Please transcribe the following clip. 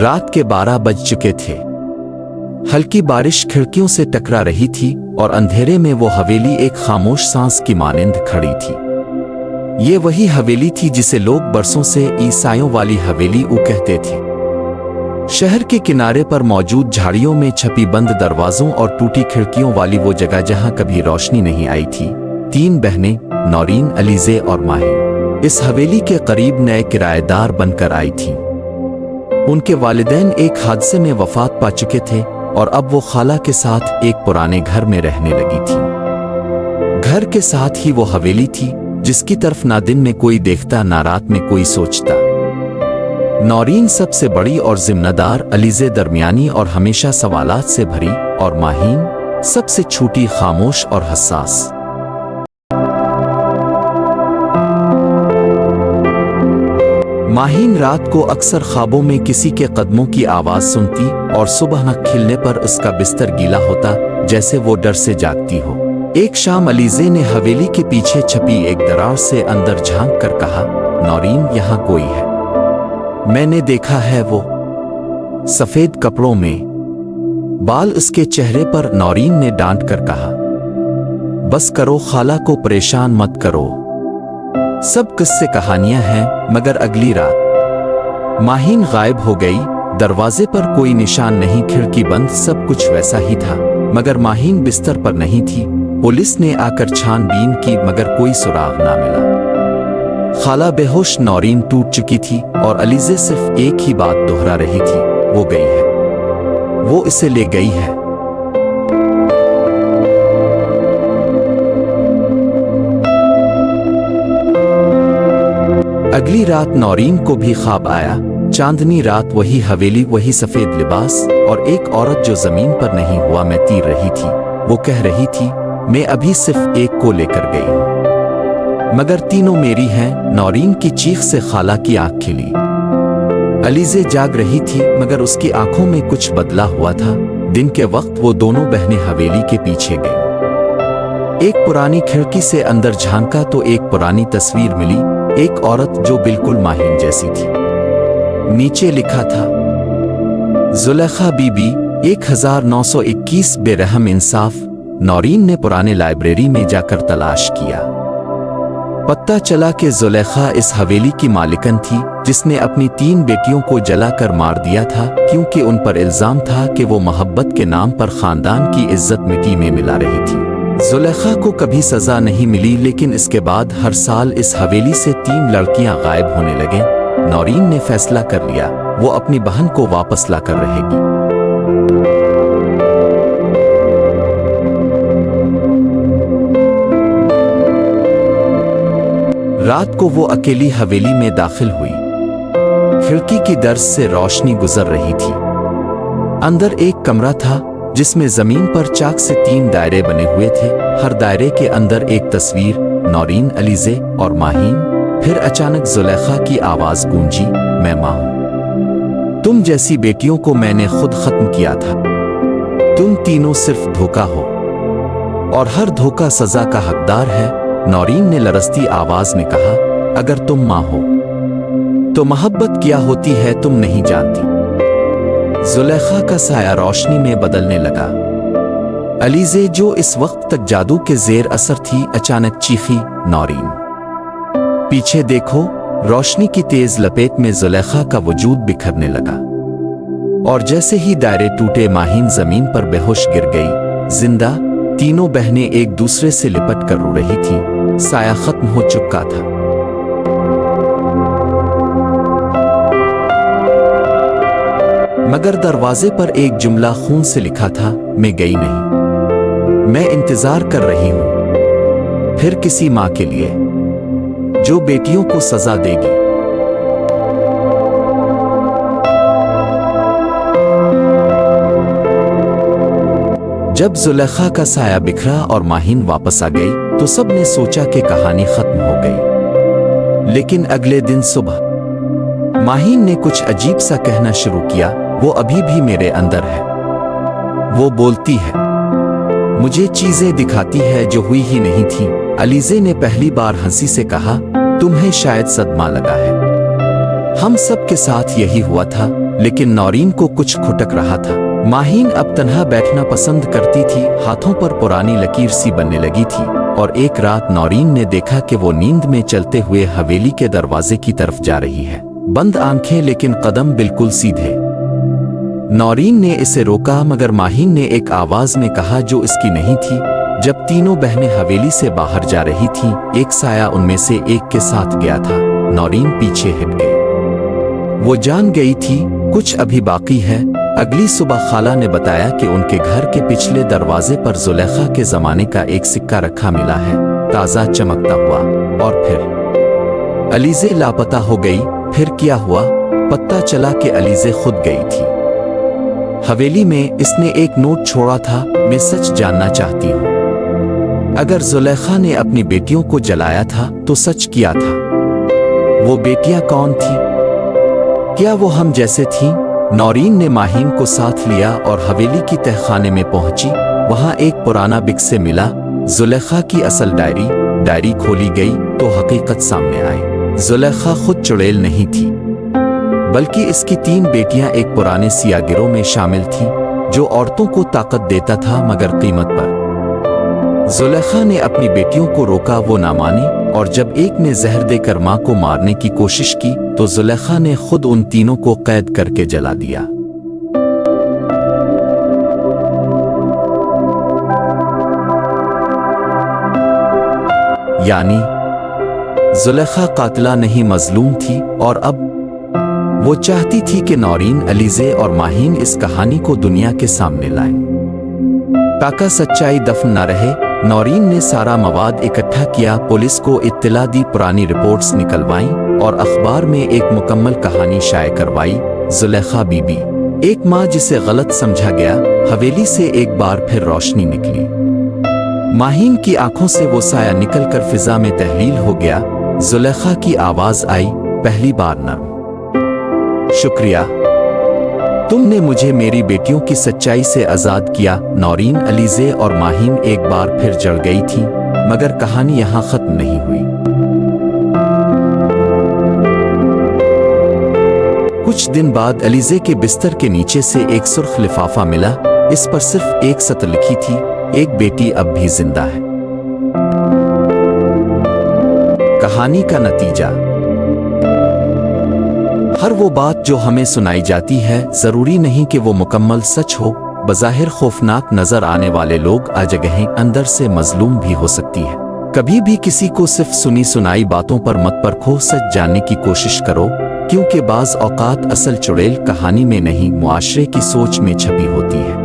रात के 12 बज चुके थे। हल्की बारिश खिड़कियों से टकरा रही थी और अंधेरे में वो हवेली एक खामोश सांस की मानिंद खड़ी थी। ये वही हवेली थी जिसे लोग बरसों से ईसाइयों वाली हवेली कहते थे। शहर के किनारे पर मौजूद झाड़ियों में छपी बंद दरवाजों और टूटी खिड़कियों वाली वो जगह जहां कभी रोशनी नहीं आई थी। 3 बहनें नौरीन, अलीज़े और माहिन इस हवेली के करीब नए किराएदार बनकर आई थीं। उनके वालिदैन एक हादसे में वफात पा चुके थे और अब वो खाला के साथ एक पुराने घर में रहने लगी थी। घर के साथ ही वो हवेली थी जिसकी तरफ ना दिन में कोई देखता ना रात में कोई सोचता। नौरीन सबसे बड़ी और जिम्मेदार, अलीज़े दरमियानी और हमेशा सवालात से भरी, और माहिन सबसे छोटी, खामोश और हसास। माहिन रात को अक्सर ख्वाबों में किसी के कदमों की आवाज सुनती और सुबह न खिलने पर उसका बिस्तर गीला होता जैसे वो डर से जागती हो। एक शाम अलीज़े ने हवेली के पीछे छपी एक दरार से अंदर झांक कर कहा, नौरीन, यहाँ कोई है। मैंने देखा है, वो सफेद कपड़ों में, बाल उसके चेहरे पर। नौरीन ने डांट कर कहा, बस करो खाला को परेशान मत करो, सब किस्से कहानियां हैं। मगर अगली रात माहिन गायब हो गई। दरवाजे पर कोई निशान नहीं, खिड़की बंद, सब कुछ वैसा ही था। मगर माहिन बिस्तर पर नहीं थी। पुलिस ने आकर छानबीन की मगर कोई सुराग ना मिला। खाला बेहोश, नौरीन टूट चुकी थी और अलीज़े सिर्फ एक ही बात दोहरा रही थी, वो गई है, वो इसे ले गई है। अगली रात नौरीन को भी ख्वाब आया। चांदनी रात, वही हवेली, वही सफेद लिबास और एक औरत जो जमीन पर नहीं हुआ में तीर रही थी। वो कह रही थी, मैं अभी सिर्फ एक को लेकर गई हूं, मगर तीनों मेरी हैं। नौरीन की चीख से खाला की आंख खिली। अलीज़े जाग रही थी मगर उसकी आंखों में कुछ बदला हुआ था। दिन के वक्त वो दोनों बहनें हवेली के पीछे गईं। एक पुरानी खिड़की से अंदर झांका तो एक पुरानी तस्वीर मिली, एक औरत जो बिल्कुल माहिन जैसी थी। नीचे लिखा था, जुलेखा बीबी 1921 बेरहम इंसाफ। नौरीन ने पुराने लाइब्रेरी में जाकर तलाश किया। पता चला कि जुलेखा इस हवेली की मालिकन थी जिसने अपनी 3 बेटियों को जलाकर मार दिया था क्योंकि उन पर इल्जाम था कि वो मोहब्बत के नाम पर खानदान की इज्जत मिट्टी में मिला रही थी। जुलेखा को कभी सजा नहीं मिली, लेकिन इसके बाद हर साल इस हवेली से 3 लड़कियां गायब होने लगे। नौरीन ने फैसला कर लिया, वो अपनी बहन को वापस लाकर रहेगी। रात को वो अकेली हवेली में दाखिल हुई। खिड़की की दर्ज से रोशनी गुजर रही थी। अंदर एक कमरा था जिसमें जमीन पर चाक से 3 दायरे बने हुए थे। हर दायरे के अंदर एक तस्वीर, नौरीन, अलीज़े और माहिन। फिर अचानक जुलेखा की आवाज गूंजी, मैं मां हूं। तुम जैसी बेटियों को मैंने खुद खत्म किया था। तुम तीनों सिर्फ धोखा हो और हर धोखा सजा का हकदार है। नौरीन ने लरसती आवाज में कहा, अगर तुम मां हो तो मोहब्बत क्या होती है तुम नहीं जानती। जुलेखा का साया रोशनी में बदलने लगा। अलीज़े जो इस वक्त तक जादू के जेर असर थी, अचानक चीखी, नौरीन पीछे देखो। रोशनी की तेज लपेट में जुलेखा का वजूद बिखरने लगा और जैसे ही दायरे टूटे, माहिन जमीन पर बेहोश गिर गई। जिंदा तीनों बहनें एक दूसरे से लिपट कर रो रही थीं। साया खत्म हो चुका था। मगर दरवाजे पर एक जुमला खून से लिखा था, मैं गई नहीं, मैं इंतजार कर रही हूं फिर किसी मां के लिए जो बेटियों को सजा देगी। जब जुलेखा का साया बिखरा और माहिन वापस आ गई तो सबने सोचा कि कहानी खत्म हो गई। लेकिन अगले दिन सुबह माहिन ने कुछ अजीब सा कहना शुरू किया, वो अभी भी मेरे अंदर है। वो बोलती है, मुझे चीजें दिखाती है जो हुई ही नहीं थी। अलीज़े ने पहली बार हंसी से कहा, तुम्हें शायद सदमा लगा है, हम सब के साथ यही हुआ था। लेकिन नौरीन को कुछ खुटक रहा था। माहीन अब तन्हा बैठना पसंद करती थी, हाथों पर पुरानी लकीर सी बनने लगी थी। और एक रात नौरीन ने देखा कि वो नींद में चलते हुए हवेली के दरवाजे की तरफ जा रही है। बंद आंखें लेकिन कदम बिल्कुल सीधे। नौरीन ने इसे रोका, मगर माहीन ने एक आवाज में कहा जो इसकी नहीं थी। जब तीनों बहनें हवेली से बाहर जा रही थीं, एक साया उनमें से एक के साथ गया था। नौरीन पीछे हट गई। वो जान गई थी कुछ अभी बाकी है। अगली सुबह खाला ने बताया कि उनके घर के पिछले दरवाजे पर जुलेखा के जमाने का एक सिक्का रखा मिला है, ताज़ा चमकता हुआ। और फिर अलीज़े लापता हो गई। फिर क्या हुआ? पता चला कि अलीज़े खुद गई थी हवेली में। इसने एक नोट छोड़ा था, मैं सच जानना चाहती हूँ। अगर जुलेखा ने अपनी बेटियों को जलाया था तो सच किया था। वो बेटियां कौन थी? क्या वो हम जैसे थीं? नौरीन ने माहीन को साथ लिया और हवेली की तहखाने में पहुंची। वहां एक पुराना बिक से मिला जुलेखा की असल डायरी खोली गई तो हकीकत सामने आई। जुलेखा खुद चुड़ैल नहीं थी, बल्कि इसकी 3 बेटियां एक पुराने सियागिरों में शामिल थीं, जो औरतों को ताकत देता था मगर कीमत पर। जुलेखा ने अपनी बेटियों को रोका, वो ना मानी। और जब एक ने जहर देकर मां को मारने की कोशिश की तो जुलेखा ने खुद उन तीनों को कैद करके जला दिया। यानी जुलेखा कातिला नहीं, मजलूम थी। और अब वो चाहती थी कि नौरीन, अलीज़े और माहीन इस कहानी को दुनिया के सामने लाएं, ताकि सच्चाई दफन न रहे। नौरीन ने सारा मवाद इकट्ठा किया, पुलिस को इत्तला दी, पुरानी रिपोर्ट्स निकलवाईं और अखबार में एक मुकम्मल कहानी शाये करवाई। जुलेखा बीबी, एक माँ जिसे गलत समझा गया। हवेली से एक बार फिर रोशनी निकली। माहीन की आंखों से वो साया निकलकर फिजा में तहलील हो गया। जुलेखा की आवाज आई, पहली बार नर्म, शुक्रिया, तुमने मुझे मेरी बेटियों की सच्चाई से आजाद किया। नौरीन, अलीज़े और माहीन एक बार फिर जल गई थी, मगर कहानी यहाँ खत्म नहीं हुई। कुछ दिन बाद अलीज़े के बिस्तर के नीचे से एक सुर्ख लिफाफा मिला। इस पर सिर्फ एक सत्र लिखी थी, एक बेटी अब भी जिंदा है। कहानी का नतीजा। हर वो बात जो हमें सुनाई जाती है, जरूरी नहीं कि वो मुकम्मल सच हो। बज़ाहिर खौफनाक नजर आने वाले लोग अजगहें अंदर से मजलूम भी हो सकती है। कभी भी किसी को सिर्फ सुनी सुनाई बातों पर मत परखो, सच जानने की कोशिश करो, क्योंकि बाज़ औक़ात असल चुड़ैल कहानी में नहीं, मुआशरे की सोच में छपी होती है।